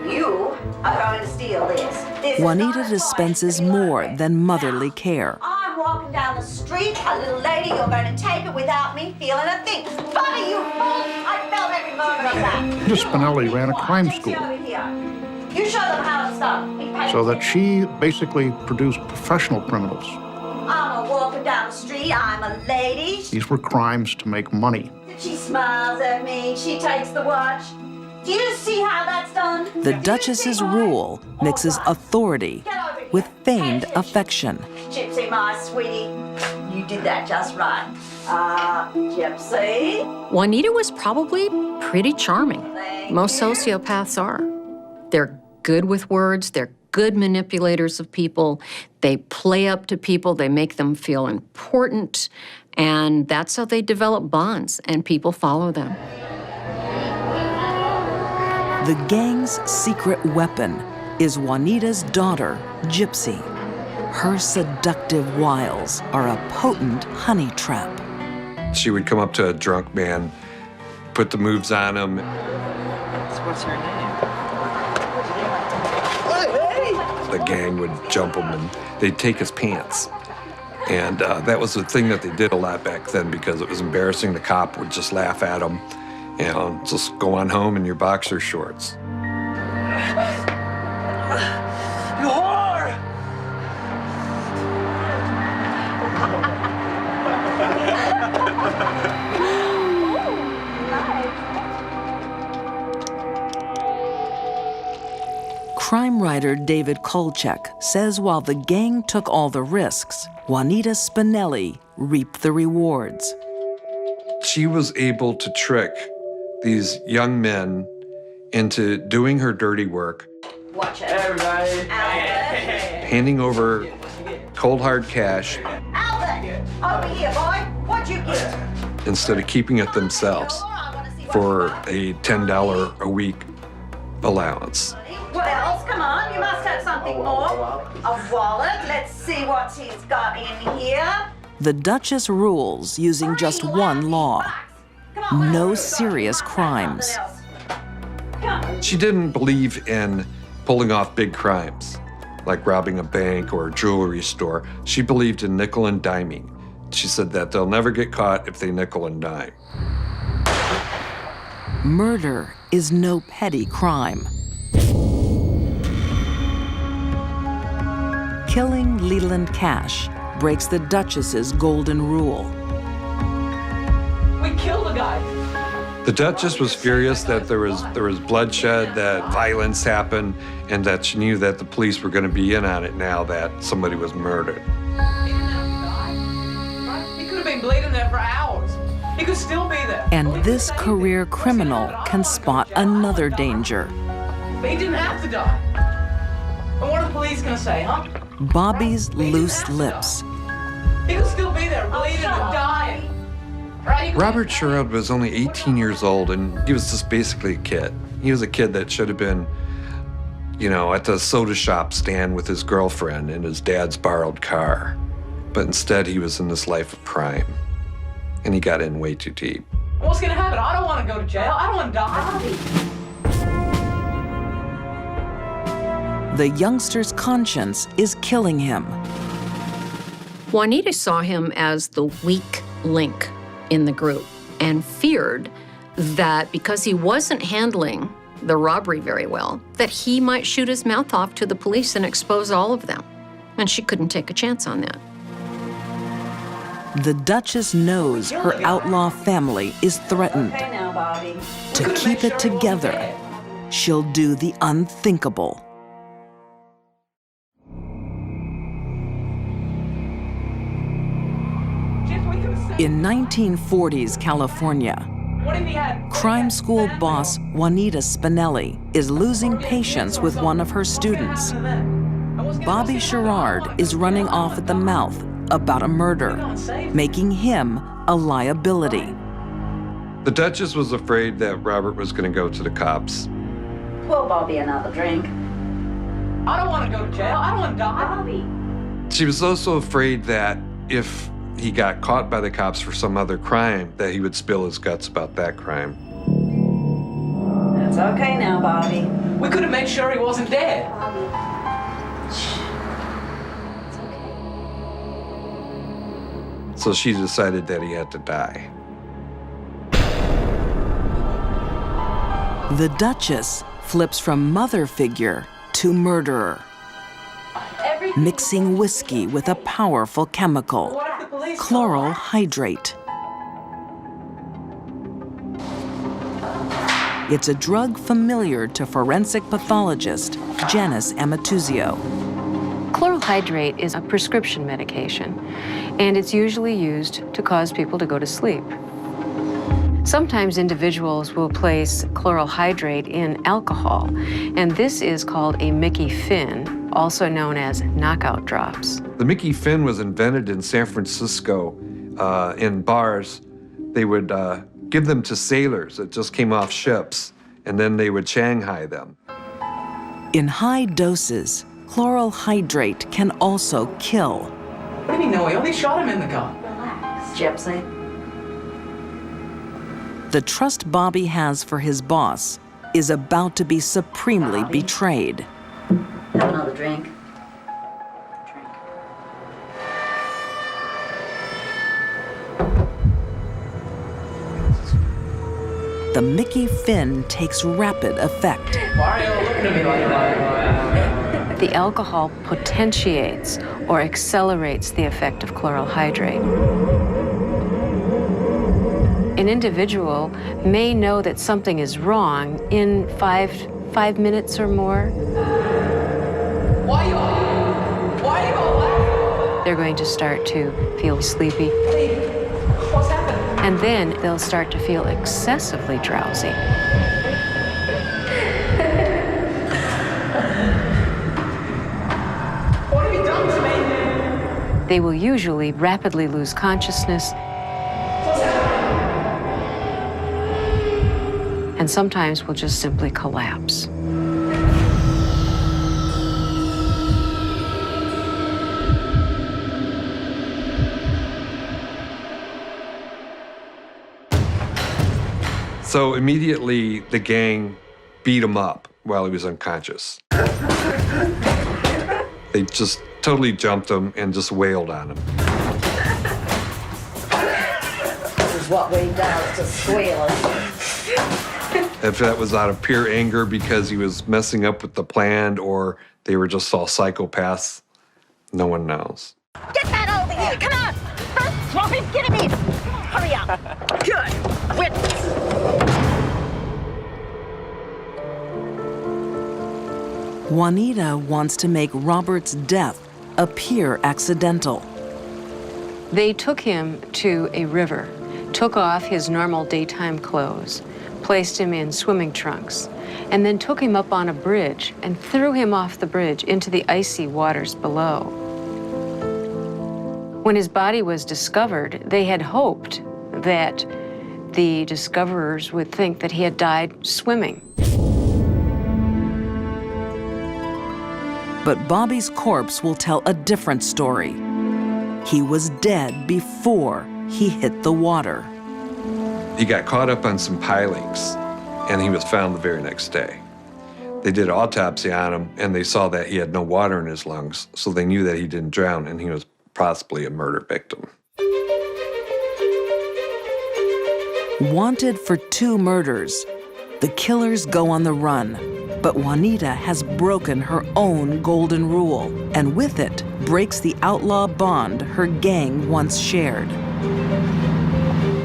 you are going to steal this. Juanita dispenses more than motherly care. I'm walking down the street, a little lady, you're going to take it without me feeling a thing. Bobby, you fool! I felt every moment of that. Miss Spinelli ran a crime school You show them how to stop. so that she basically produced professional criminals. I'm a walking down the street, I'm a lady. These were crimes to make money. She smiles at me, she takes the watch. Do you see how that's done? The Duchess's rule mixes authority with feigned affection. Gypsy, my sweetie, You did that just right. Gypsy. Juanita was probably pretty charming. Most sociopaths are. They're good with words, they're good manipulators of people, they play up to people, they make them feel important, and that's how they develop bonds, and people follow them. The gang's secret weapon is Juanita's daughter, Gypsy. Her seductive wiles are a potent honey trap. She would come up to a drunk man, put the moves on him. What's her name? The gang would jump him and they'd take his pants. And that was the thing that they did a lot back then because it was embarrassing. The cop would just laugh at him, you know, just go on home in your boxer shorts. You whore! Crime writer David Kolchak says while the gang took all the risks, Juanita Spinelli reaped the rewards. She was able to trick these young men into doing her dirty work, Watch it. Everybody. handing over cold hard cash Albert, over here, boy. What'd you get? instead of keeping it themselves for a $10 a week allowance. What else? Come on, you must have something more. A wallet. Let's see what he's got in here. The Duchess rules using just one law: no serious crimes. She didn't believe in pulling off big crimes, like robbing a bank or a jewelry store. She believed in nickel and diming. She said that they'll never get caught if they nickel and dime. Murder is no petty crime. Killing Leland Cash breaks the Duchess's golden rule. We killed a guy. The Duchess was furious that there was bloodshed, that violence happened, and that she knew that the police were going to be in on it now that somebody was murdered. He could have been bleeding there for hours. He could still be there. And this career criminal can spot another danger. But he didn't have to die. And what are the police gonna say, huh? Bobby's loose lips. He could still be there, bleeding and dying. Right? Robert Sherrod was only 18 years old, and he was just basically a kid. He was a kid that should have been, you know, at the soda shop stand with his girlfriend in his dad's borrowed car. But instead, he was in this life of crime, and he got in way too deep. What's gonna happen? I don't want to go to jail. I don't want to die. The youngster's conscience is killing him. Juanita saw him as the weak link in the group and feared that because he wasn't handling the robbery very well, that he might shoot his mouth off to the police and expose all of them. And she couldn't take a chance on that. The Duchess knows her outlaw family is threatened. Okay now, Bobby. To keep it together, she'll do the unthinkable. In 1940s California, crime school boss Juanita Spinelli is losing patience with one of her students. Bobby Sherrod is running off at the mouth about a murder, making him a liability. The Duchess was afraid that Robert was going to go to the cops. Pour Bobby another drink. I don't want to go to jail. I don't want to die. Bobby. She was also afraid that if he got caught by the cops for some other crime, that he would spill his guts about that crime. It's okay now, Bobby. We could have made sure he wasn't dead. So she decided that he had to die. The Duchess flips from mother figure to murderer, mixing whiskey with a powerful chemical, chloral hydrate. It's a drug familiar to forensic pathologist Janis Amatuzio. Chloral hydrate is a prescription medication, and it's usually used to cause people to go to sleep. Sometimes individuals will place chloral hydrate in alcohol, and this is called a Mickey Finn, also known as knockout drops. The Mickey Finn was invented in San Francisco in bars. They would give them to sailors that just came off ships, and then they would Shanghai them. In high doses, chloral hydrate can also kill. What do you mean, no? We only shot him in the gun. Relax, Gypsy. The trust Bobby has for his boss is about to be supremely betrayed. Have another drink. The Mickey Finn takes rapid effect. Why are you looking at me like that? The alcohol potentiates or accelerates the effect of chloral hydrate. An individual may know that something is wrong in five minutes or more. Why you laughing? They're going to start to feel sleepy. What's happening? And then they'll start to feel excessively drowsy. What have you done to me? They will usually rapidly lose consciousness, and sometimes will just simply collapse. So immediately the gang beat him up while he was unconscious. They just totally jumped him and just wailed on him. This is what we does to squealers. If that was out of pure anger because he was messing up with the plan or they were just all psychopaths, no one knows. Get that over here! Come on! First, swap it! Get him in! Hurry up! Good! Witness! Juanita wants to make Robert's death appear accidental. They took him to a river, took off his normal daytime clothes, placed him in swimming trunks, and then took him up on a bridge and threw him off the bridge into the icy waters below. When his body was discovered, they had hoped that the discoverers would think that he had died swimming. But Bobby's corpse will tell a different story. He was dead before he hit the water. He got caught up on some pilings, and he was found the very next day. They did an autopsy on him, and they saw that he had no water in his lungs, so they knew that he didn't drown, and he was possibly a murder victim. Wanted for 2 murders, the killers go on the run, but Juanita has broken her own golden rule, and with it, breaks the outlaw bond her gang once shared.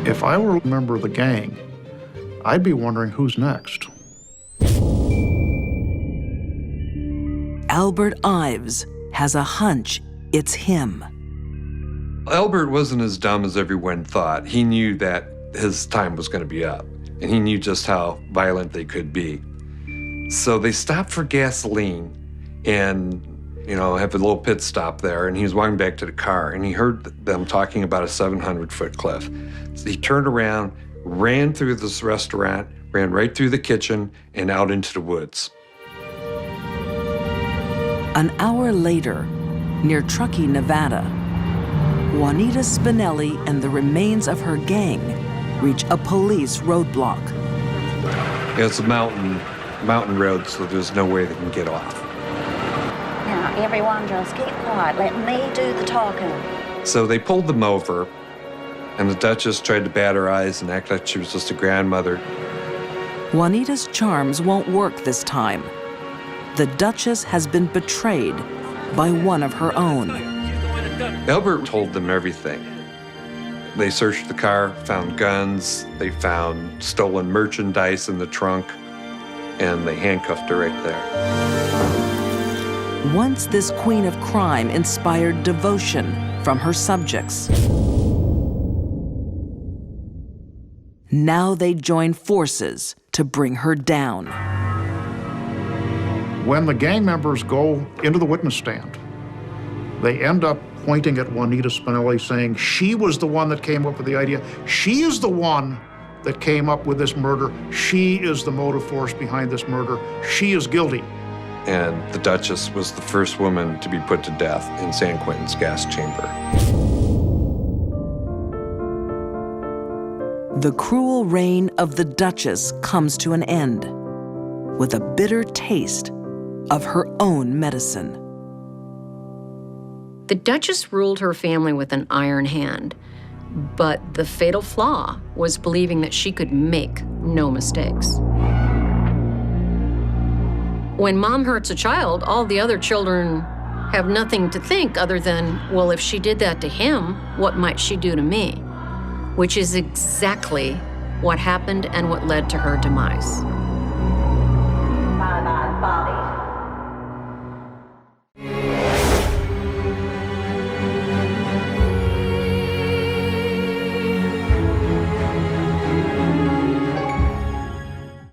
If I were a member of the gang, I'd be wondering who's next. Albert Ives has a hunch it's him. Albert wasn't as dumb as everyone thought. He knew that his time was going to be up, and he knew just how violent they could be. So they stopped for gasoline and, have a little pit stop there, and he was walking back to the car, and he heard them talking about a 700-foot cliff. So he turned around, ran through this restaurant, ran right through the kitchen, and out into the woods. An hour later, near Truckee, Nevada, Juanita Spinelli and the remains of her gang reach a police roadblock. Yeah, it's a mountain road, so there's no way they can get off. Now, everyone just keep quiet. Let me do the talking. So they pulled them over, and the Duchess tried to bat her eyes and act like she was just a grandmother. Juanita's charms won't work this time. The Duchess has been betrayed by one of her own. Albert told them everything. They searched the car, found guns, they found stolen merchandise in the trunk, and they handcuffed her right there. Once this queen of crime inspired devotion from her subjects. Now they join forces to bring her down. When the gang members go into the witness stand, they end up pointing at Juanita Spinelli saying she was the one that came up with the idea. She is the one that came up with this murder. She is the motive force behind this murder. She is guilty. And the Duchess was the first woman to be put to death in San Quentin's gas chamber. The cruel reign of the Duchess comes to an end with a bitter taste of her own medicine. The Duchess ruled her family with an iron hand, but the fatal flaw was believing that she could make no mistakes. When mom hurts a child, all the other children have nothing to think other than, well, if she did that to him, what might she do to me? Which is exactly what happened and what led to her demise.